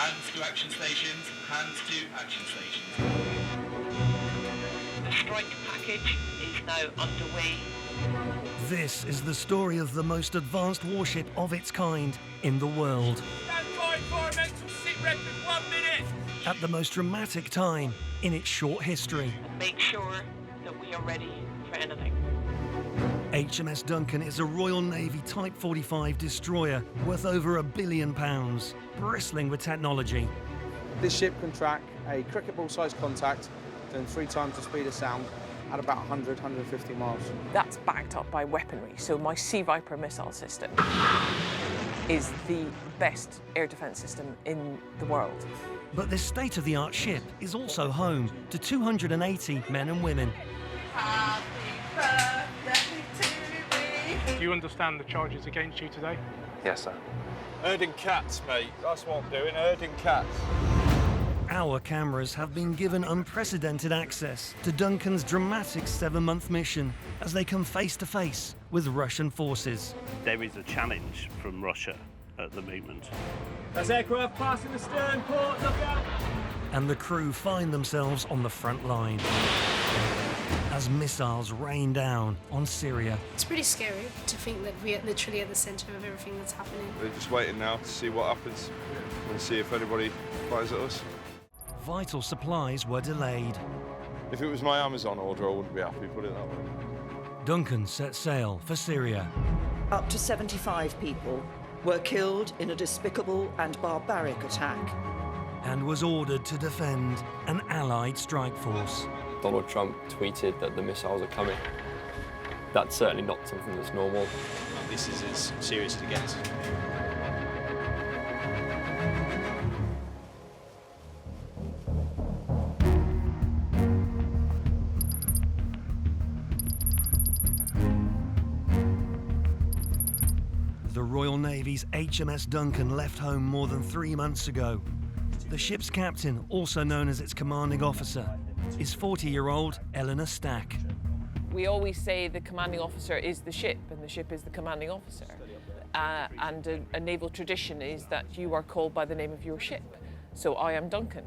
hands to action stations, hands to action stations. The strike package is now underway. This is the story of the most advanced warship of its kind in the world. Stand by, environmental sit rep in 1 minute. At the most dramatic time in its short history. And make sure that we are ready for anything. HMS Duncan is a Royal Navy Type 45 destroyer worth over £1 billion, bristling with technology. This ship can track a cricket ball sized contact doing 3 times the speed of sound at about 100-150 miles. That's backed up by weaponry, so my Sea Viper missile system is the best air defence system in the world. But this state-of-the-art ship is also home to 280 men and women. Do you understand the charges against you today? Yes, sir. Herding cats, mate. That's what I'm doing, herding cats. Our cameras have been given unprecedented access to Duncan's dramatic 7-month mission as they come face to face with Russian forces. There is a challenge from Russia at the moment. That's aircraft passing the stern port, look out! And the crew find themselves on the front line as missiles rain down on Syria. It's pretty scary to think that we are literally at the centre of everything that's happening. They're just waiting now to see what happens and see if anybody fires at us. Vital supplies were delayed. If it was my Amazon order, I wouldn't be happy, put it that way. Duncan set sail for Syria. Up to 75 people were killed in a despicable and barbaric attack. And was ordered to defend an Allied strike force. Donald Trump tweeted that the missiles are coming. That's certainly not something that's normal. This is as serious as it gets. The Royal Navy's HMS Duncan left home more than 3 months ago. The ship's captain, also known as its commanding officer, is 40-year-old Eleanor Stack. We always say the commanding officer is the ship and the ship is the commanding officer. And a naval tradition is that you are called by the name of your ship. So I am Duncan.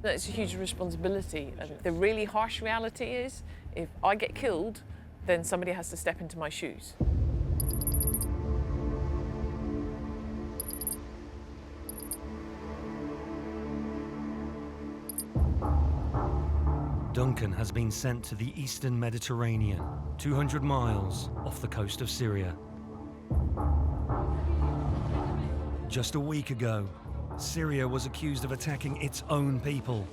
That's a huge responsibility. And the really harsh reality is if I get killed, then somebody has to step into my shoes. Duncan has been sent to the eastern Mediterranean, 200 miles off the coast of Syria. Just a week ago, Syria was accused of attacking its own people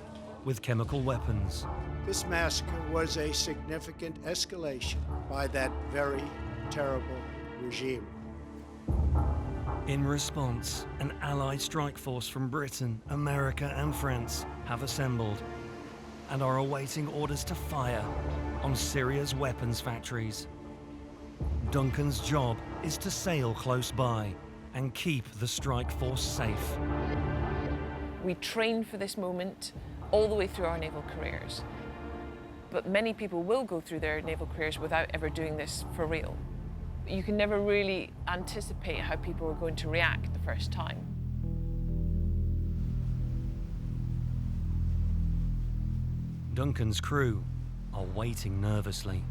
with chemical weapons. This massacre was a significant escalation by that very terrible regime. In response, an Allied strike force from Britain, America and France have assembled and are awaiting orders to fire on Syria's weapons factories. Duncan's job is to sail close by and keep the strike force safe. We train for this moment all the way through our naval careers. But many people will go through their naval careers without ever doing this for real. You can never really anticipate how people are going to react the first time. Duncan's crew are waiting nervously.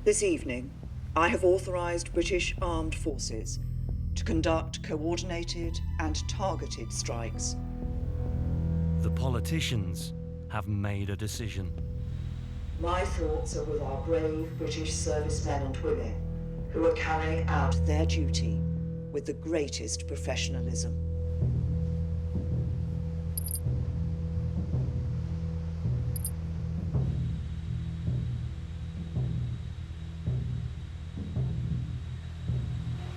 This evening, I have authorised British Armed Forces to conduct coordinated and targeted strikes. The politicians have made a decision. My thoughts are with our brave British servicemen and women who are carrying out their duty with the greatest professionalism.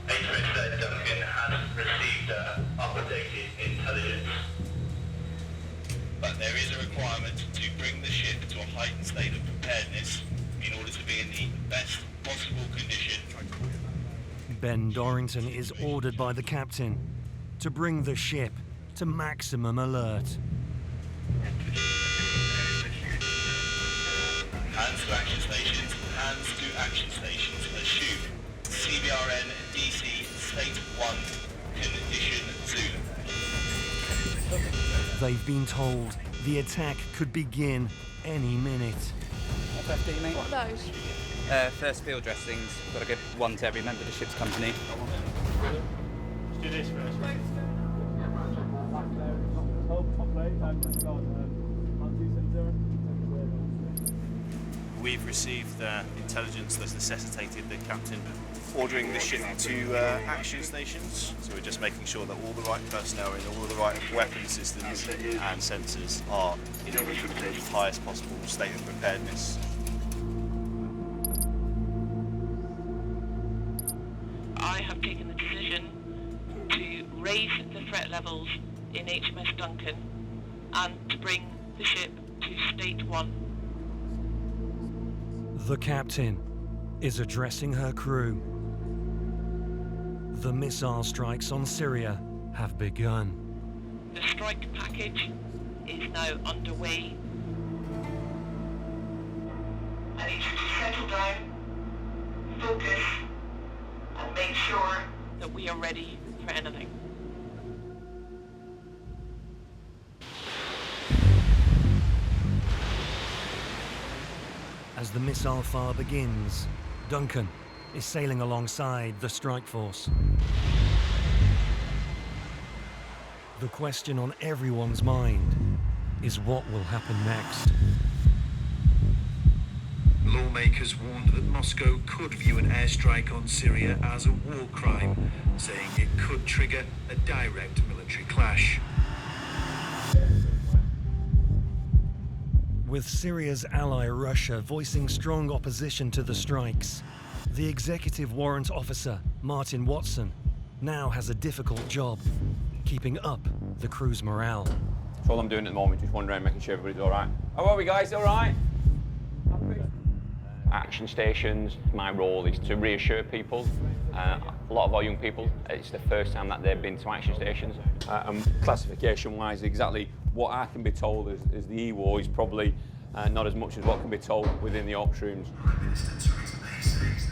HMS Duncan has received updated intelligence. But there is a requirement to bring the ship to a heightened state of preparedness in order to be in the best possible condition. Ben Dorrington is ordered by the captain to bring the ship to maximum alert. Hands to action stations, hands to action stations. Assume CBR They've been told the attack could begin any minute. FFD, mate. What are those? First field dressings. Got to give one to every member of the ship's company. Let's do this first. We've received intelligence that's necessitated the captain ordering the ship to action stations. So we're just making sure that all the right personnel and all the right weapon systems and sensors are in the highest possible state of preparedness. I have taken the decision to raise the threat levels in HMS Duncan and to bring the ship to State 1. The captain is addressing her crew. The missile strikes on Syria have begun. The strike package is now underway. I need you to settle down, focus, and make sure that we are ready for anything. As the missile fire begins, Duncan is sailing alongside the strike force. The question on everyone's mind is what will happen next. Lawmakers warned that Moscow could view an airstrike on Syria as a war crime, saying it could trigger a direct military clash. With Syria's ally Russia voicing strong opposition to the strikes, the executive warrant officer, Martin Watson, now has a difficult job, keeping up the crew's morale. That's all I'm doing at the moment, just wondering, making sure everybody's all right. How are we, guys? All right? Action stations, my role is to reassure people. A lot of our young people, it's the first time that they've been to action stations. And classification-wise, exactly what I can be told as the EWO is probably not as much as what can be told within the ops rooms.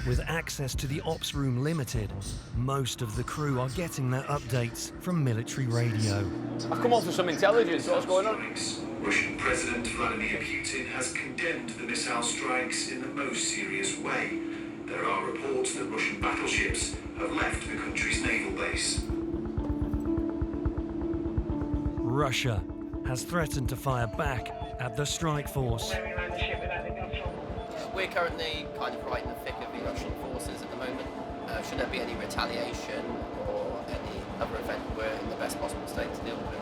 With access to the ops room limited, most of the crew are getting their updates from military radio. I've come on for some intelligence. What's going on? Russian President Vladimir Putin has condemned the missile strikes in the most serious way. There are reports that Russian battleships have left the country's naval base. Russia has threatened to fire back at the strike force. We're currently kind of right in the thick of the Russian forces at the moment. Should there be any retaliation or any other event, we're in the best possible state to deal with it.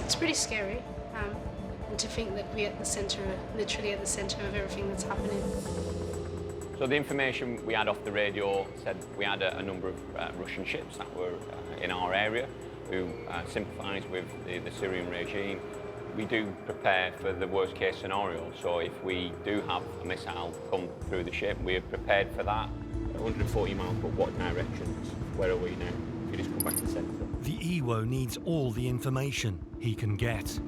It's pretty scary, and to think that we're at the centre, literally at the centre of everything that's happening. So the information we had off the radio said we had a number of Russian ships that were in our area who sympathise with the Syrian regime. We do prepare for the worst case scenario, so if we do have a missile come through the ship, we're prepared for that. 140 miles, but what directions? Where are we now? If you just come back to the centre. The EWO needs all the information he can get.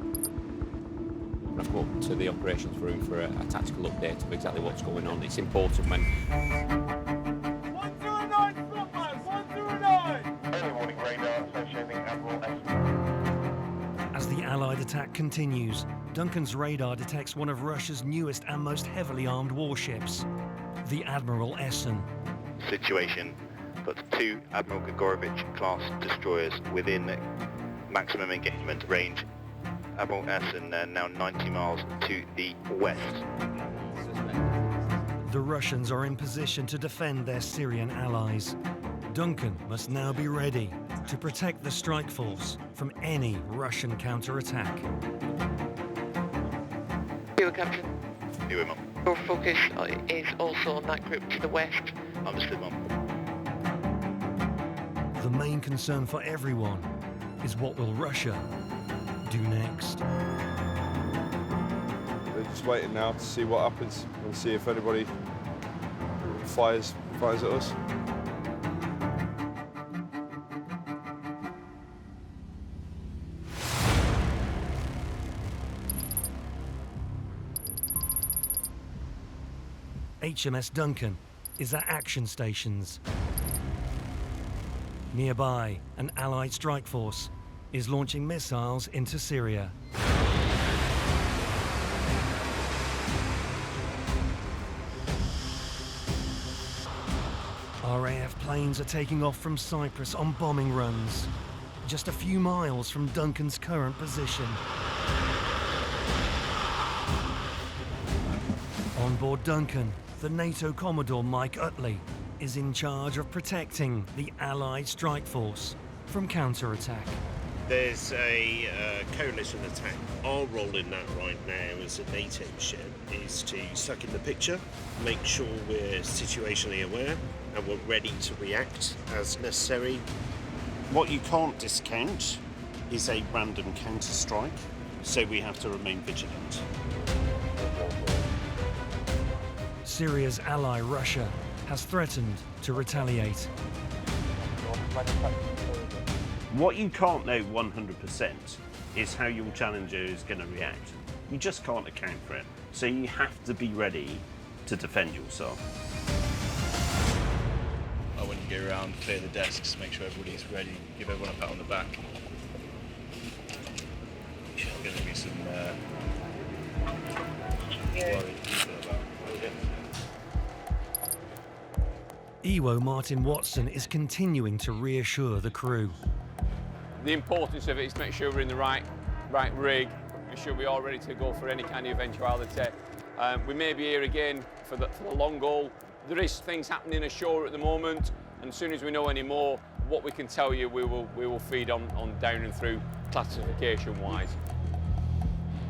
I've come up to the operations room for a tactical update of exactly what's going on. It's important when... 109 frontline, 109! Early warning radar associating Admiral S. As the Allied attack continues, Duncan's radar detects one of Russia's newest and most heavily armed warships, the Admiral Essen. Situation puts 2 Admiral Grigorovich-class destroyers within maximum engagement range. Admiral Essen now 90 miles to the west. The Russians are in position to defend their Syrian allies. Duncan must now be ready to protect the strike force from any Russian counterattack. Here, Captain. Here, Mum. Your focus is also on that group to the west. Understood, Mum. The main concern for everyone is what will Russia do next? They're just waiting now to see what happens and see if anybody fires at us. HMS Duncan is at action stations. Nearby, an Allied strike force is launching missiles into Syria. RAF planes are taking off from Cyprus on bombing runs, just a few miles from Duncan's current position. On board Duncan, the NATO Commodore Mike Utley is in charge of protecting the Allied strike force from counter-attack. There's a coalition attack. Our role in that right now as a NATO ship is to suck in the picture, make sure we're situationally aware and we're ready to react as necessary. What you can't discount is a random counter-strike, so we have to remain vigilant. Syria's ally Russia has threatened to retaliate. What you can't know 100% is how your challenger is going to react. You just can't account for it. So you have to be ready to defend yourself. When you go around, clear the desks, make sure everybody's ready, give everyone a pat on the back. There's going to be some worried people about it. EWO Martin Watson is continuing to reassure the crew. The importance of it is to make sure we're in the right rig, make sure we are ready to go for any kind of eventuality. We may be here again for the long haul. There is things happening ashore at the moment, and as soon as we know any more, what we can tell you, we will feed on down and through classification-wise.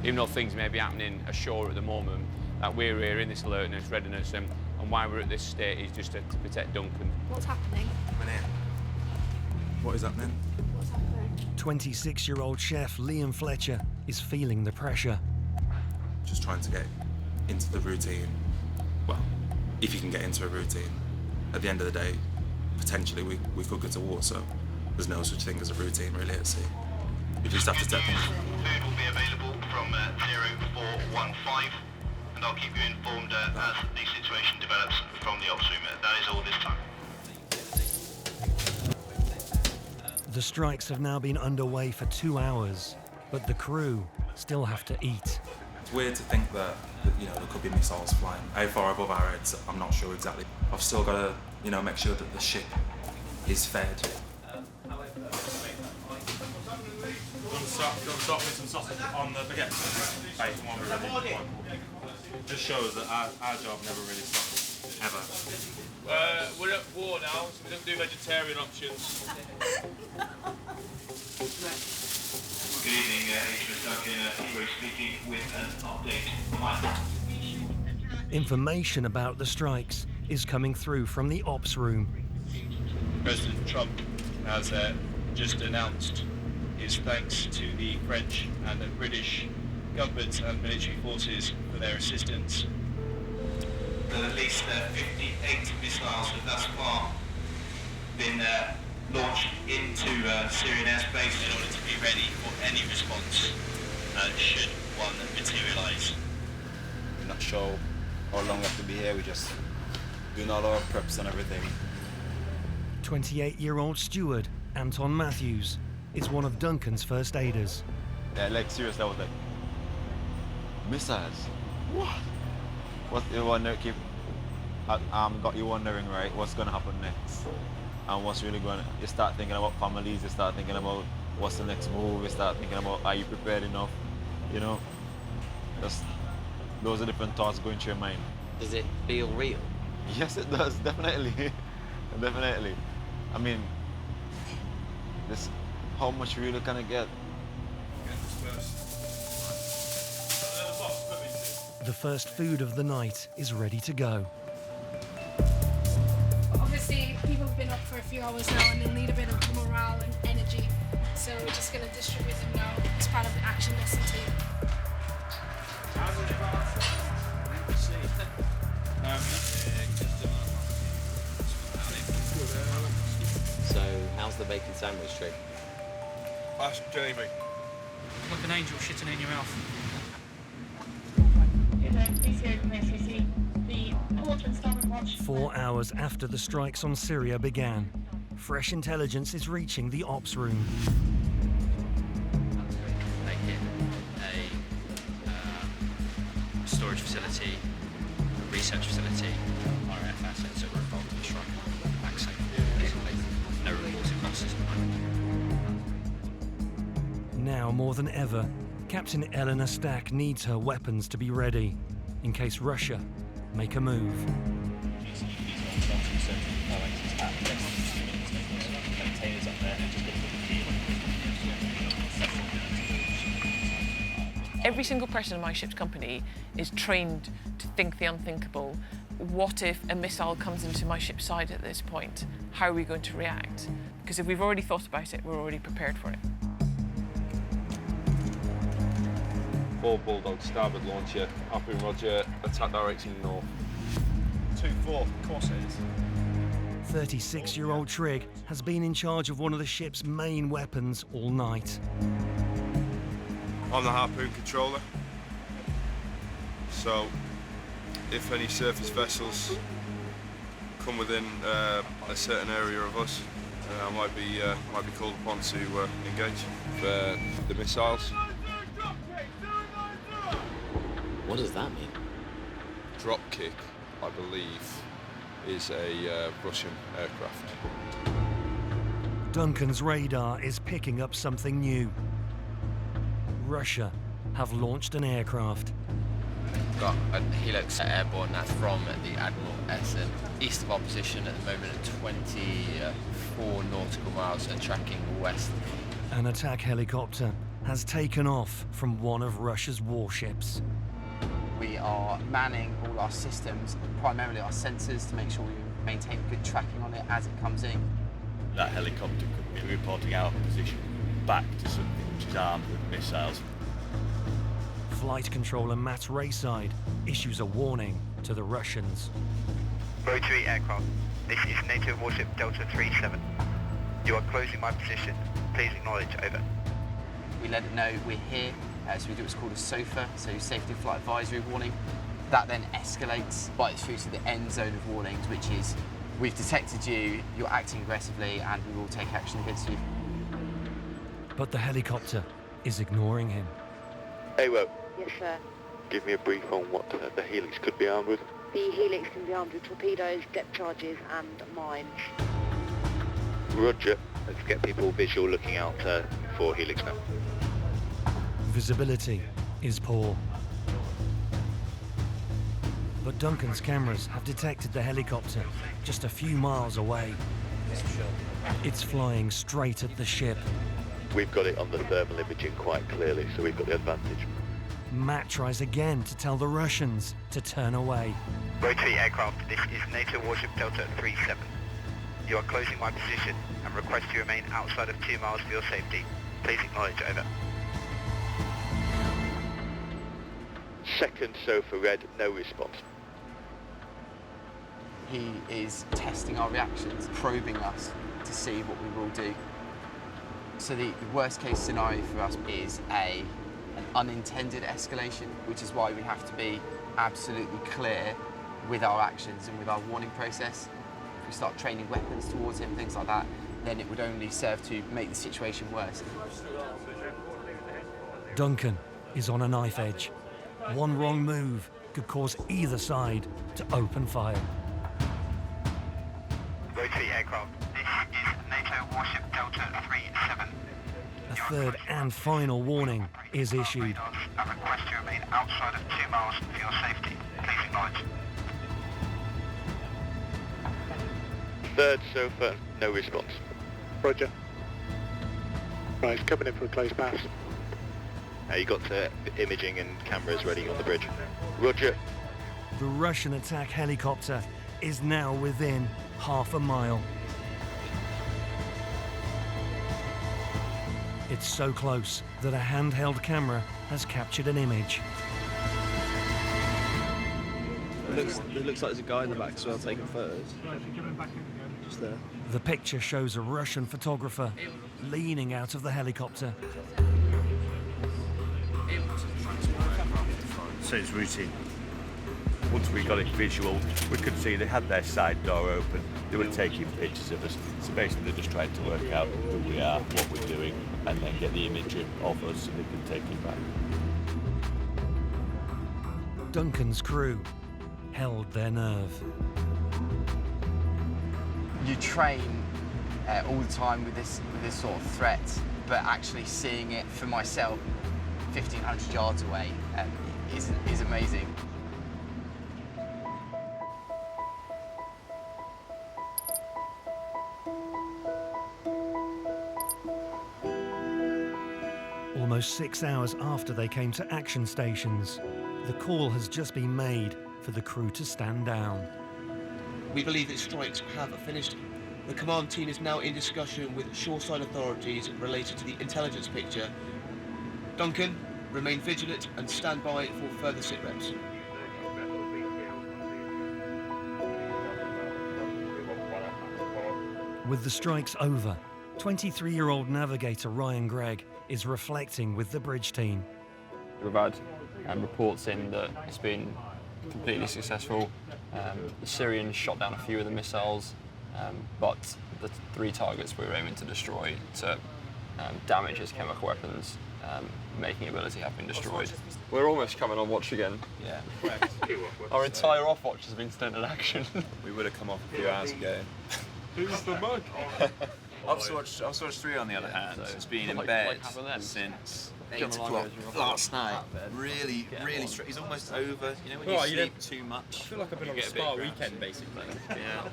Even though things may be happening ashore at the moment, that we're here in this alertness, readiness, and why we're at this state is just to protect Duncan. What's happening? What is happening? What's happening? 26-year-old chef Liam Fletcher is feeling the pressure. Just trying to get into the routine. Well, if you can get into a routine, at the end of the day, potentially we could go to war, so there's no such thing as a routine really at sea. We just have to take things. Food will be available from 0415, and I'll keep you informed as the situation develops from the ops room. That is all this time. The strikes have now been underway for 2 hours, but the crew still have to eat. It's weird to think that there could be missiles flying. How far above our heads, I'm not sure exactly. I've still got to, make sure that the ship is fed. Do you want to start with some sausage on the baguette? Bacon one we're ready. Just shows that our job never really stops, ever. We're at war now, so we don't do vegetarian options. Good evening, HMS Duncan. We're speaking with an update. Information about the strikes is coming through from the ops room. President Trump has just announced his thanks to the French and the British government and military forces for their assistance. At least 58 missiles have thus far been launched into Syrian airspace in order to be ready for any response should one materialise. We're not sure how long we have to be here, we're just doing all our preps and everything. 28-year-old steward Anton Matthews is one of Duncan's first aiders. Yeah, like seriously, I was like, missiles? What? What you wonder, got you wondering, right, what's gonna happen next? And what's really going to, you start thinking about families, you start thinking about what's the next move, you start thinking about are you prepared enough, just those are different thoughts going through your mind. Does it feel real? Yes, it does, definitely. Definitely. I mean, how much really can I get? The first food of the night is ready to go. Obviously, people have been up for a few hours now and they'll need a bit of morale and energy. So we're just going to distribute them now as part of the action lesson team. So, how's the bacon sandwich trick? Ask Jamie. Like an angel shitting in your mouth. 4 hours after the strikes on Syria began, fresh intelligence is reaching the ops room. research facility, RAF assets that were involved in the strike are back safe. No reported losses. Now more than ever, Captain Eleanor Stack needs her weapons to be ready in case Russia make a move. Every single person in my ship's company is trained to think the unthinkable. What if a missile comes into my ship's side at this point? How are we going to react? Because if we've already thought about it, we're already prepared for it. 4 Bulldog, starboard launcher, harpoon roger, attack direction north. 2-4, Corsairs. 36-year-old Trigg has been in charge of one of the ship's main weapons all night. I'm the harpoon controller, so if any surface vessels come within a certain area of us, I might be called upon to engage the missiles. What does that mean? Drop kick, I believe, is a Russian aircraft. Duncan's radar is picking up something new. Russia have launched an aircraft. Got a Helix airborne that's from the Admiral Essen, east of our position at the moment at 24 nautical miles and tracking west. An attack helicopter has taken off from one of Russia's warships. We are manning all our systems, primarily our sensors, to make sure we maintain good tracking on it as it comes in. That helicopter could be reporting our position back to something which is armed with missiles. Flight controller Matt Rayside issues a warning to the Russians. Rotary aircraft, this is NATO warship Delta 37. You are closing my position. Please acknowledge, over. We let it know we're here, so we do what's called a SOFA, so Safety Flight Advisory Warning. That then escalates right through to the end zone of warnings, which is, we've detected you, you're acting aggressively, and we will take action against you. But the helicopter is ignoring him. Hey, Rob. Yes, sir. Give me a brief on what the Helix could be armed with. The Helix can be armed with torpedoes, depth charges and mines. Roger. Let's get people visual looking out for Helix now. Visibility is poor. But Duncan's cameras have detected the helicopter just a few miles away. It's flying straight at the ship. We've got it on the thermal imaging quite clearly, so we've got the advantage. Matt tries again to tell the Russians to turn away. Rotary aircraft, this is NATO warship Delta 37. You are closing my position and request you remain outside of 2 miles for your safety. Please acknowledge, over. Second SOFA red, no response. He is testing our reactions, probing us to see what we will do. So the worst case scenario for us is an unintended escalation, which is why we have to be absolutely clear with our actions and with our warning process. If we start training weapons towards him, things like that, then it would only serve to make the situation worse. Duncan is on a knife edge. One wrong move could cause either side to open fire. Rotary aircraft, this is NATO warship Delta 37. A third and final warning is issued. I request you remain outside of 2 miles for your safety. Please acknowledge. Third SOFA, no response. Roger. Right, coming in for a close pass. You got imaging and cameras ready on the bridge. Roger. The Russian attack helicopter is now within half a mile. It's so close that a handheld camera has captured an image. It looks like there's a guy in the back as well taking photos. Just there. The picture shows a Russian photographer leaning out of the helicopter. So it's routine. Once we got it visual, we could see they had their side door open. They were taking pictures of us. So basically they're just trying to work out who we are, what we're doing, and then get the image of us so they can take it back. Duncan's crew held their nerve. You train all the time with this sort of threat, but actually seeing it for myself 1,500 yards away is amazing. Almost 6 hours after they came to action stations, the call has just been made for the crew to stand down. We believe that strikes have finished. The command team is now in discussion with shoreside authorities related to the intelligence picture. Duncan, remain vigilant and stand by for further sit reps. With the strikes over, 23-year-old navigator Ryan Gregg is reflecting with the bridge team. We've had reports in that it's been completely successful. The Syrians shot down a few of the missiles, but the 3 targets we were aiming to destroy to damage his chemical weapons, making ability have been destroyed. We're almost coming on watch again. Yeah, correct. Our entire off watch has been spent in action. We would have come off a few hours ago. Who's the mug? Officer 3 on the other hand has been in bed since 8 o'clock last night. Really he's almost over. You know when you sleep too much. I feel like I've been on a spa weekend basically. Yeah.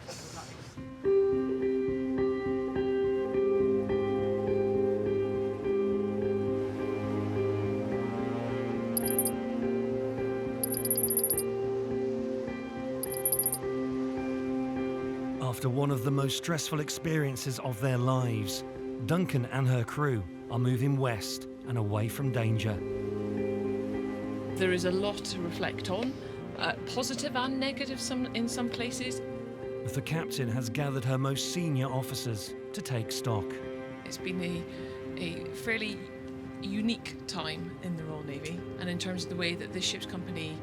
After one of the most stressful experiences of their lives, Duncan and her crew are moving west and away from danger. There is a lot to reflect on, positive and negative in some places. The captain has gathered her most senior officers to take stock. It's been a fairly unique time in the Royal Navy, and in terms of the way that this ship's company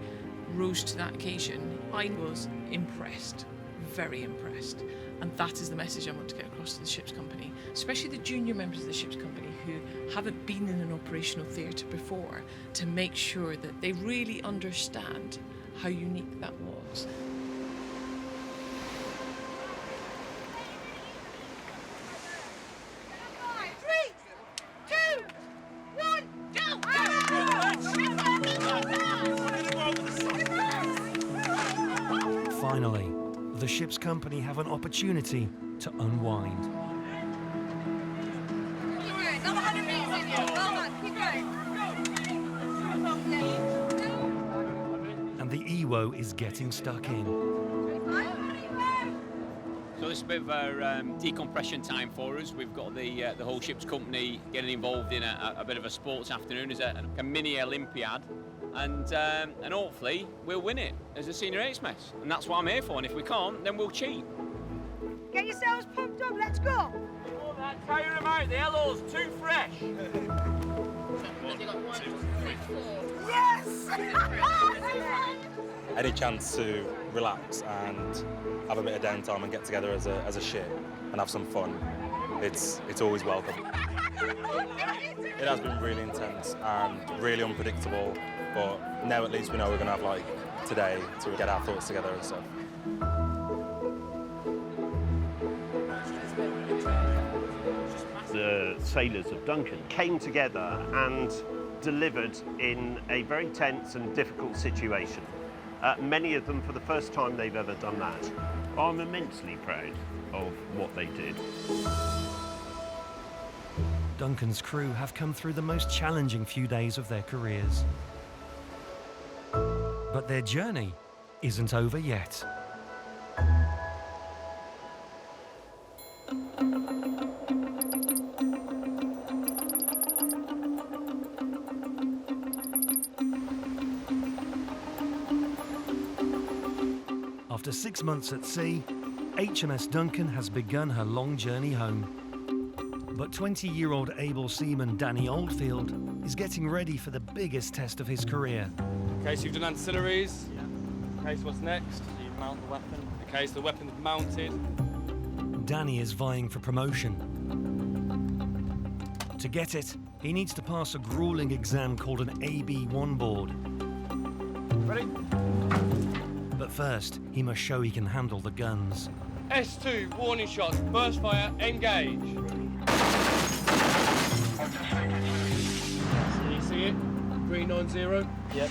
rose to that occasion, I was impressed. Very impressed, and that is the message I want to get across to the ship's company, especially the junior members of the ship's company who haven't been in an operational theatre before, to make sure that they really understand how unique that was. Finally, the ship's company have an opportunity to unwind. Another 100 meters in you. Well done. Keep going. And the EWO is getting stuck in. So this is a bit of a decompression time for us. We've got the whole ship's company getting involved in a bit of a sports afternoon as a mini Olympiad. And hopefully we'll win it as a senior HMS. And that's what I'm here for, and if we can't, then we'll cheat. Get yourselves pumped up, let's go! Oh, man, tire them out, the yellow's too fresh. Yes! Any chance to relax and have a bit of downtime and get together as a ship and have some fun, it's always welcome. It has been really intense and really unpredictable, but now at least we know we're going to have like today to get our thoughts together and stuff. The sailors of Duncan came together and delivered in a very tense and difficult situation. Many of them for the first time they've ever done that. I'm immensely proud of what they did. Duncan's crew have come through the most challenging few days of their careers. But their journey isn't over yet. After 6 months at sea, HMS Duncan has begun her long journey home. But 20-year-old able seaman Danny Oldfield is getting ready for the biggest test of his career. Okay, so you've done ancillaries. Yeah. Okay, so what's next? You mount the weapon. Okay, so the weapon's mounted. Danny is vying for promotion. To get it, he needs to pass a grueling exam called an AB1 board. Ready? But first, he must show he can handle the guns. S2, warning shots, burst fire, engage. Can you see it? 390? Yep.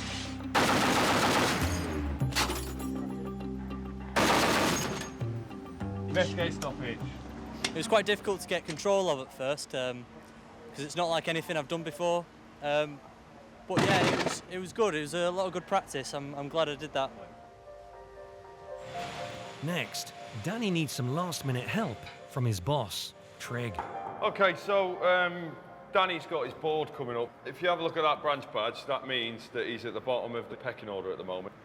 Investigate stoppage. It was quite difficult to get control of at first, because it's not like anything I've done before. But yeah, it was good. It was a lot of good practice. I'm glad I did that. Next, Danny needs some last-minute help from his boss, Trig. Okay, so Danny's got his board coming up. If you have a look at that branch badge, that means that he's at the bottom of the pecking order at the moment.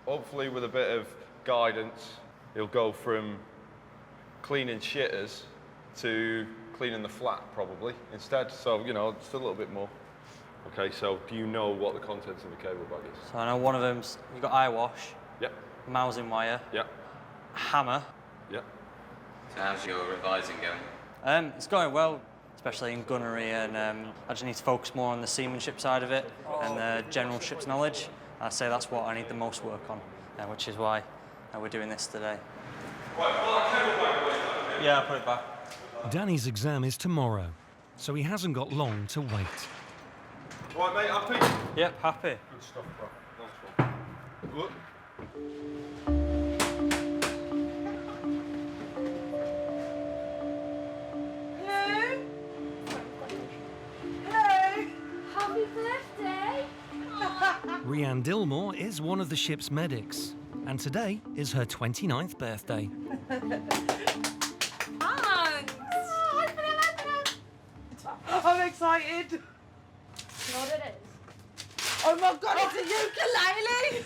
Hopefully, with a bit of guidance, he'll go from cleaning shitters to cleaning the flat, probably, instead. So, you know, just a little bit more. Okay, so do you know what the contents of the cable bag is? So I know one of them's, you've got eye wash. Yep. Mousing wire. Yep. Hammer. Yep. So how's your revising going? It's going well, especially in gunnery, and I just need to focus more on the seamanship side of it and the general ship's knowledge. I'd say that's what I need the most work on, which is why we're doing this today. Yeah, I'll put it back. Danny's exam is tomorrow, so he hasn't got long to wait. Right, mate, happy? Yep, happy. Good stuff, bro. Nice one. Look. Hello? Hello? Happy birthday! Rhiann Dillmore is one of the ship's medics, and today is her 29th birthday. I'm excited. You know what it is? Oh my god, it's a ukulele!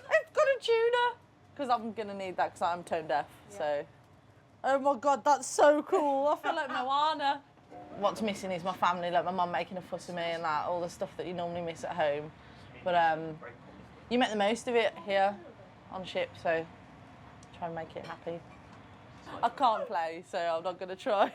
It's got a tuner. Because I'm going to need that because I'm tone deaf, so... Oh my god, that's so cool. I feel like Moana. What's missing is my family, like my mum making a fuss of me and that, all the stuff that you normally miss at home. But you make the most of it here on ship, so try and make it happy. I can't play, so I'm not going to try.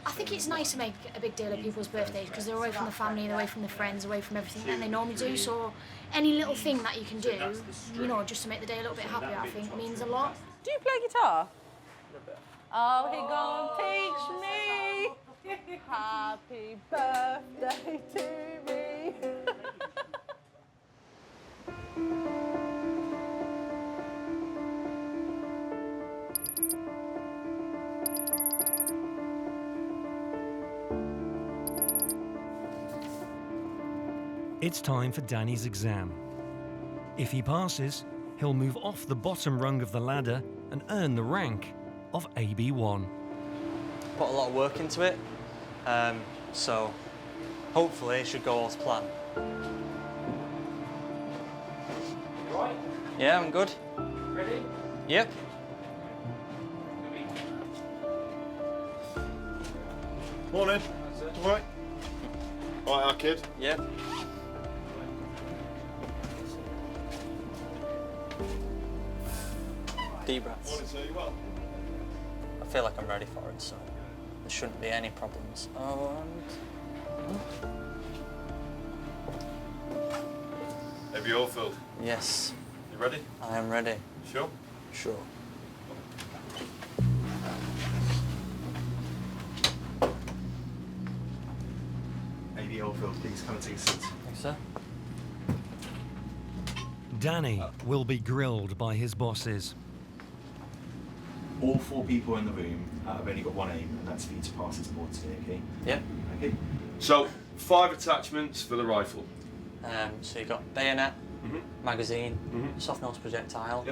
I think it's nice to make a big deal of people's birthdays because they're away from the family, they're away from their friends, away from everything that they normally do. So any little thing that you can do, you know, just to make the day a little bit happier, I think means a lot. Do you play guitar? Oh, he gonna teach me. Happy birthday to me. It's time for Danny's exam. If he passes, he'll move off the bottom rung of the ladder and earn the rank of AB1. Put a lot of work into it, so hopefully it should go all to plan. Right? Yeah, I'm good. Ready? Yep. Morning. All right? All right, our kid? Yep. Deep breaths. Morning, sir. You well? I feel like I'm ready for it, so there shouldn't be any problems. Have you all filled? Yes. You ready? I am ready. Sure? Sure. AB Oldfield, please come and take a seat. Thanks, sir. Danny will be grilled by his bosses. All 4 people in the room have only got one aim, and that's for you to pass it aboard today, okay? Yep. Okay. So, 5 attachments for the rifle. So you've got bayonet, magazine, soft nose projectile,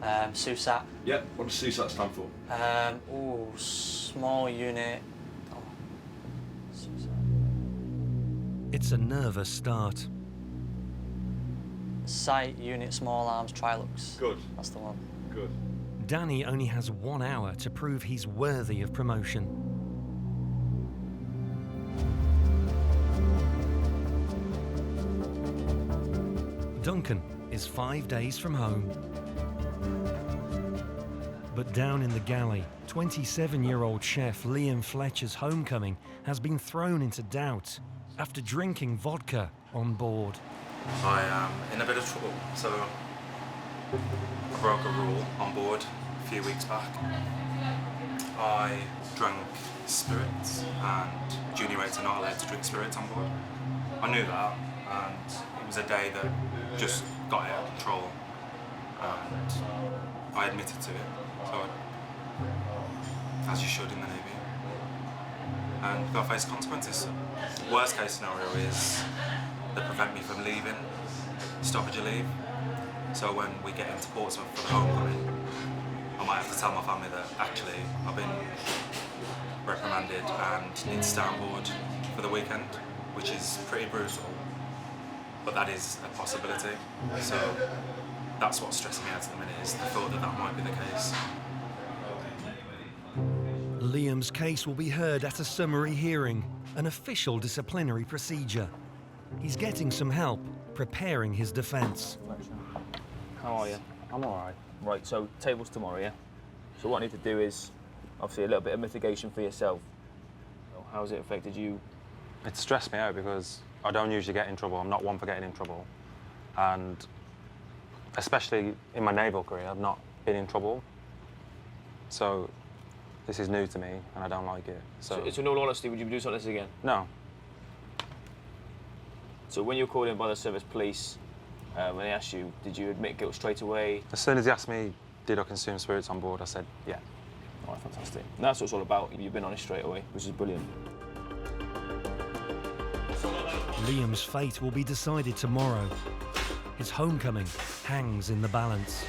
SUSAT. Yep. What does SUSAT stand for? Small unit. It's a nervous start. Sight unit, small arms, trilux. Good. That's the one. Good. Danny only has 1 hour to prove he's worthy of promotion. Duncan is 5 days from home. But down in the galley, 27-year-old chef Liam Fletcher's homecoming has been thrown into doubt after drinking vodka on board. I am in a bit of trouble. So I broke a rule on board a few weeks back. I drank spirits, and junior rates are not allowed to drink spirits on board. I knew that, and it was a day that just got out of control, and I admitted to it. So, as you should in the Navy, and got to face consequences. Worst case scenario is they prevent me from leaving, stoppage of leave. So when we get into Portsmouth for the homecoming, I might have to tell my family that actually I've been reprimanded and need to stay on board for the weekend, which is pretty brutal, but that is a possibility. So that's what's stressing me out at the minute, is the thought that that might be the case. Liam's case will be heard at a summary hearing, an official disciplinary procedure. He's getting some help, preparing his defence. How are you? I'm alright. Right, so tables tomorrow, yeah? So what I need to do is, obviously, a little bit of mitigation for yourself. How has it affected you? It stressed me out because I don't usually get in trouble. I'm not one for getting in trouble. And especially in my naval career, I've not been in trouble. So this is new to me and I don't like it. So in all honesty, would you do something like this again? No. So when you were called in by the service police, when they asked you, did you admit guilt straight away? As soon as he asked me, did I consume spirits on board, I said, yeah. All right, fantastic. And that's what it's all about. You've been honest straight away, which is brilliant. Liam's fate will be decided tomorrow. His homecoming hangs in the balance.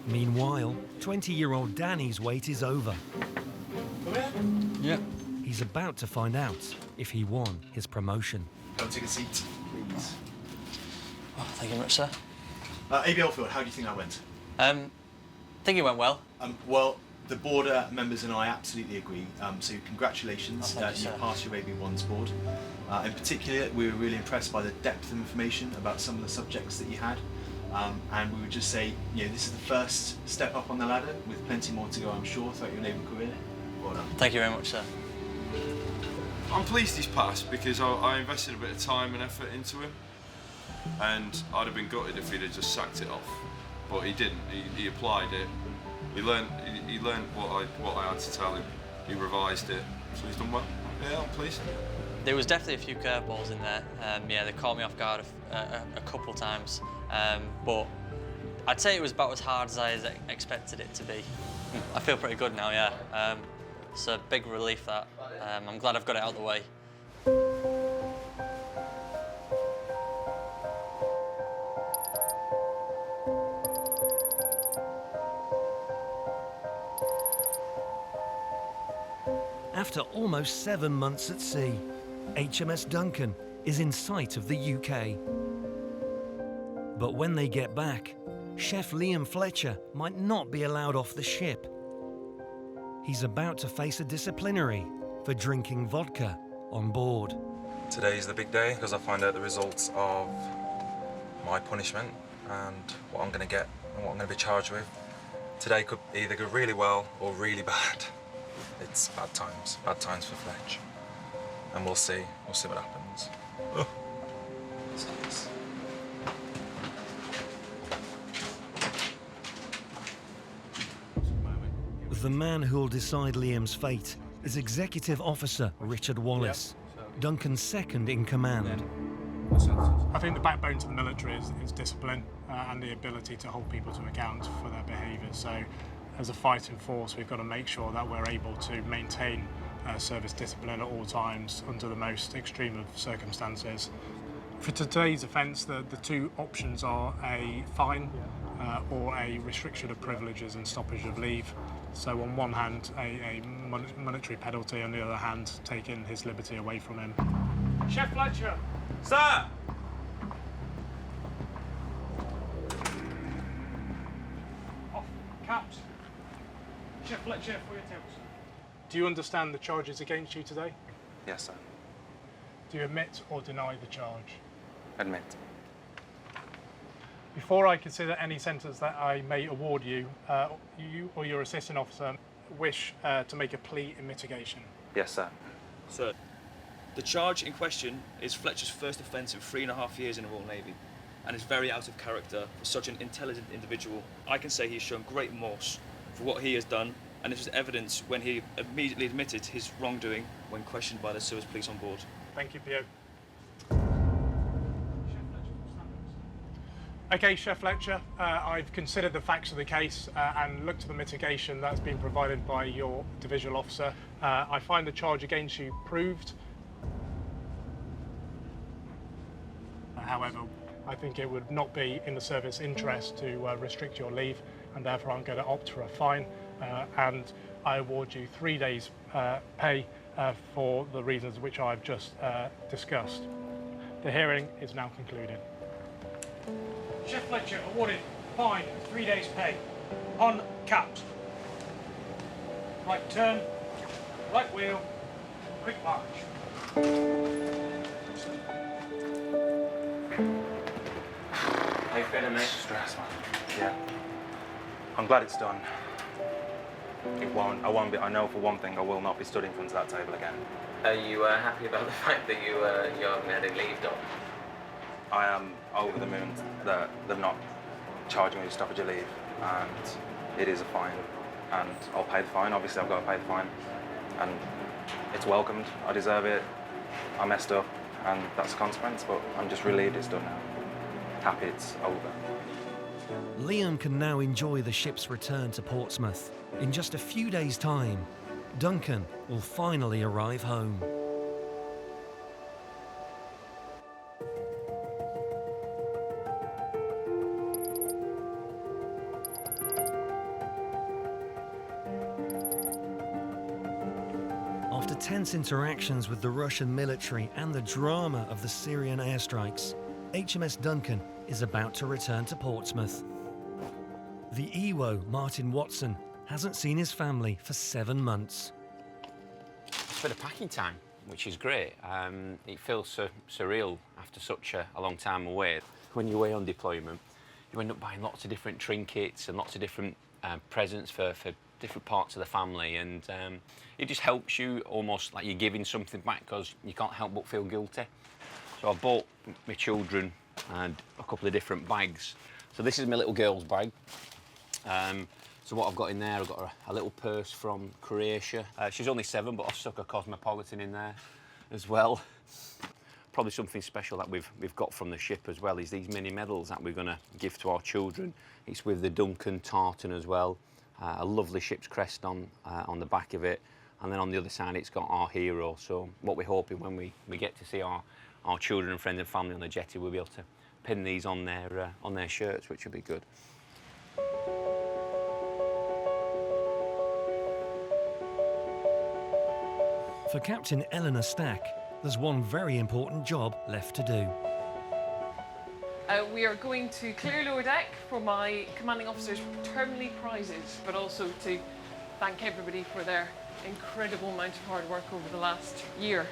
Meanwhile, 20-year-old Danny's wait is over. Yeah. He's about to find out if he won his promotion. Come take a seat, please. Oh, thank you very much, sir. ABL Field, how do you think that went? I think it went well. Well, the board members and I absolutely agree. So congratulations, thank you, you sir. passed your AB1's board. In particular, we were really impressed by the depth of information about some of the subjects that you had. And we would just say, you know, this is the first step up on the ladder, with plenty more to go, I'm sure, throughout your naval career. Well done. Thank you very much, sir. I'm pleased he's passed because I invested a bit of time and effort into him, and I'd have been gutted if he'd have just sacked it off, but he didn't. He applied it. He learned what I had to tell him. He revised it, so he's done well. Yeah, I'm pleased. There was definitely a few curveballs in there. Yeah, they caught me off guard a couple times, but I'd say it was about as hard as I expected it to be. I feel pretty good now, yeah. It's a big relief that. I'm glad I've got it out of the way. After almost 7 months at sea, HMS Duncan is in sight of the UK. But when they get back, Chef Liam Fletcher might not be allowed off the ship. He's about to face a disciplinary for drinking vodka on board. Today is the big day because I find out the results of my punishment and what I'm going to get and what I'm going to be charged with. Today could either go really well or really bad. It's bad times for Fletch. And we'll see what happens. Oh. The man who'll decide Liam's fate is Executive Officer Richard Wallace, Duncan's second in command. I think the backbone to the military is discipline and the ability to hold people to account for their behaviour. So as a fighting force, we've got to make sure that we're able to maintain service discipline at all times under the most extreme of circumstances. For today's offence, the two options are a fine or a restriction of privileges and stoppage of leave. So on one hand, a monetary penalty, on the other hand, taking his liberty away from him. Chef Fletcher! Sir! Off, caps. Chef Fletcher, for your tables. Do you understand the charges against you today? Yes, sir. Do you admit or deny the charge? Admit. Before I consider any sentence that I may award you, you or your assistant officer wish to make a plea in mitigation. Yes, sir. Sir, the charge in question is Fletcher's first offence in 3.5 years in the Royal Navy, and is very out of character for such an intelligent individual. I can say he's shown great remorse for what he has done, and this was evidence when he immediately admitted his wrongdoing when questioned by the Suez police on board. Thank you, Pio. Okay, Chef Fletcher, I've considered the facts of the case and looked at the mitigation that's been provided by your divisional officer. I find the charge against you proved. However, I think it would not be in the service interest to restrict your leave, and therefore I'm going to opt for a fine, and I award you 3 days pay for the reasons which I've just discussed. The hearing is now concluded. Chef Fletcher awarded fine 3 days pay. On caps. Right turn, right wheel, quick march. How you feeling, mate? Stress, man. Yeah. I'm glad it's done. I won't be, I know for one thing I will not be stood in front of that table again. Are you happy about the fact that you haven't had a leave done? I am over the moon that they're not charging me with stoppage of leave, and it is a fine, and I'll pay the fine. Obviously I've got to pay the fine, and it's welcomed. I deserve it. I messed up, and that's the consequence, but I'm just relieved it's done now. Happy it's over. Liam can now enjoy the ship's return to Portsmouth. In just a few days' time, Duncan will finally arrive home. After tense interactions with the Russian military and the drama of the Syrian airstrikes, HMS Duncan is about to return to Portsmouth. The EWO, Martin Watson, hasn't seen his family for 7 months. It's for the packing time, which is great. It feels surreal after such a long time away. When you're away on deployment, you end up buying lots of different trinkets and lots of different presents for different parts of the family, and it just helps you, almost like you're giving something back, because you can't help but feel guilty. So I've bought my children and a couple of different bags. So this is my little girl's bag. So what I've got in there, I've got a little purse from Croatia. She's only 7, but I've stuck a Cosmopolitan in there as well. Probably something special that we've got from the ship as well is these mini medals that we're going to give to our children. It's with the Duncan tartan as well. A lovely ship's crest on the back of it, and then on the other side it's got our hero. So what we're hoping when we get to see our children and friends and family on the jetty, we'll be able to pin these on their shirts, which will be good. For Captain Eleanor Stack, there's one very important job left to do. We are going to clear lower deck for my commanding officer's terminally prizes, but also to thank everybody for their incredible amount of hard work over the last year.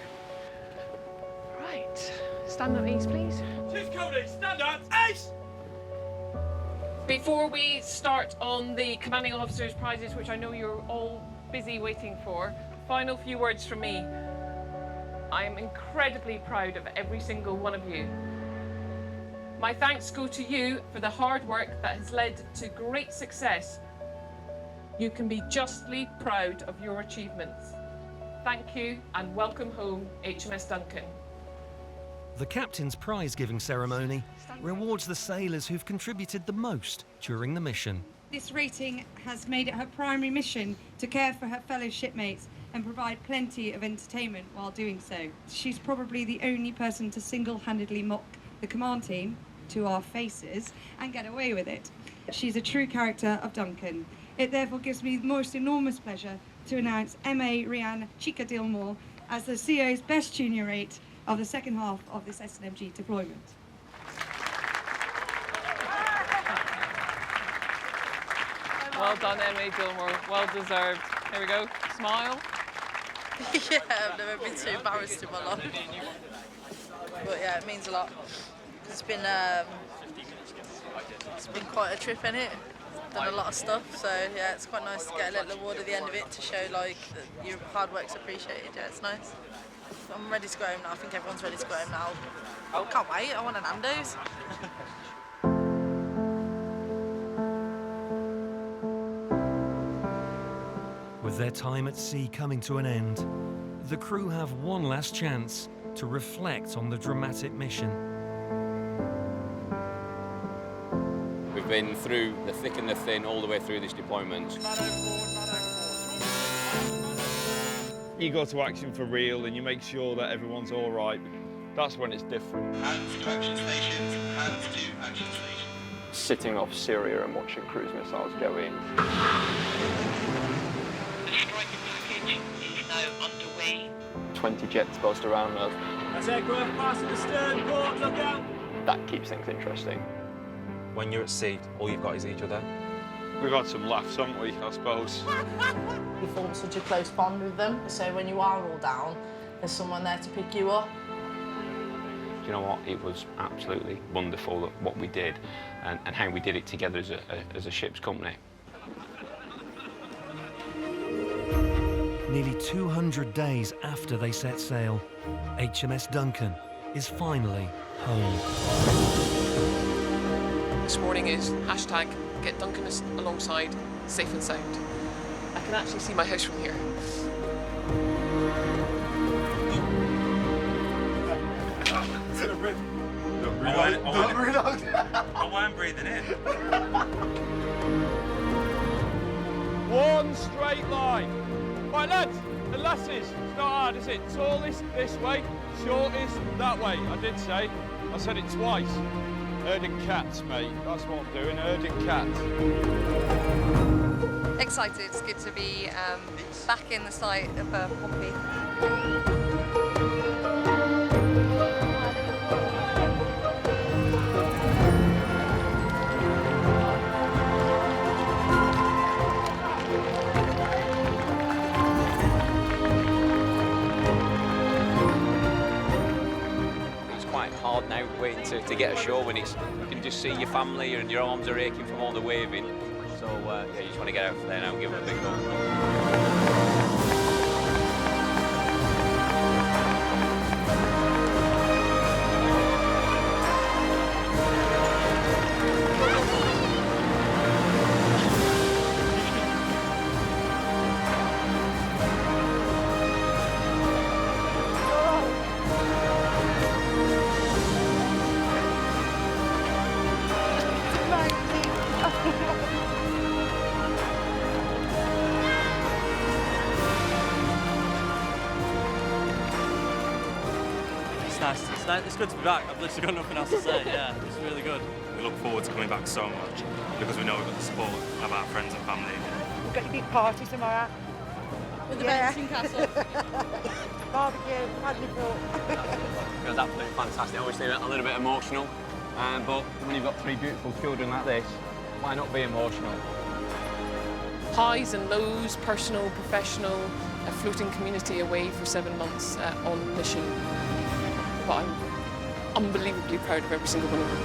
Right, stand at ease, please. Chief Cody, stand at ace! Before we start on the commanding officer's prizes, which I know you're all busy waiting for, final few words from me. I am incredibly proud of every single one of you. My thanks go to you for the hard work that has led to great success. You can be justly proud of your achievements. Thank you and welcome home, HMS Duncan. The Captain's prize-giving ceremony rewards the sailors who've contributed the most during the mission. This rating has made it her primary mission to care for her fellow shipmates and provide plenty of entertainment while doing so. She's probably the only person to single-handedly mock the command team to our faces and get away with it. She's a true character of Duncan. It therefore gives me the most enormous pleasure to announce M.A. Rhiann Chica Dilmore as the CO's best junior rate of the second half of this SNMG deployment. Well done, M.A. Dilmore, well deserved. Here we go, smile. Yeah, I've never been so embarrassed in my life. But yeah, it means a lot. It's been It's been quite a trip, innit? Done a lot of stuff, so yeah, it's quite nice to get a little award at the end of it to show like that your hard work's appreciated. Yeah, it's nice. I'm ready to go home now. I think everyone's ready to go home now. Oh, can't wait. I want an Nando's. With their time at sea coming to an end, the crew have one last chance to reflect on the dramatic mission. We've been through the thick and the thin all the way through this deployment. You go to action for real and you make sure that everyone's all right. That's when it's different. Hands to action stations, hands to action stations. Sitting off Syria and watching cruise missiles go in. The strike package is now underway. 20 jets buzzed around us. That's aircraft passing the stern, port, look out! That keeps things interesting. When you're at sea, all you've got is each other. We've had some laughs, haven't we, I suppose. You form such a close bond with them, so when you are all down, there's someone there to pick you up. Do you know what? It was absolutely wonderful what we did and how we did it together as a ship's company. Nearly 200 days after they set sail, HMS Duncan is finally home. This morning is hashtag get Duncan alongside, safe and sound. I can actually see my house from here. I weren't breathing in. One straight line. Right, lads and lasses, it's not hard, is it? Tallest this way, shortest that way. I did say. I said it twice. Herding cats, mate. That's what I'm doing, herding cats. Excited. It's good to be back in the sight of Pompey. Hard now waiting to get ashore when you can just see your family and your arms are aching from all the waving. So yeah, you just want to get out there now and give them a big hug. It's good to be back. I've literally got nothing else to say. Yeah, it's really good. We look forward to coming back so much because we know we've got the support of our friends and family. We've got a big party tomorrow. With the Benson Castle. Barbecue, wonderful. It was absolutely fantastic. Obviously a little bit emotional, but when you've got three beautiful children like this, why not be emotional? Highs and lows, personal, professional, a floating community away for 7 months on mission. But I'm unbelievably proud of every single one of them.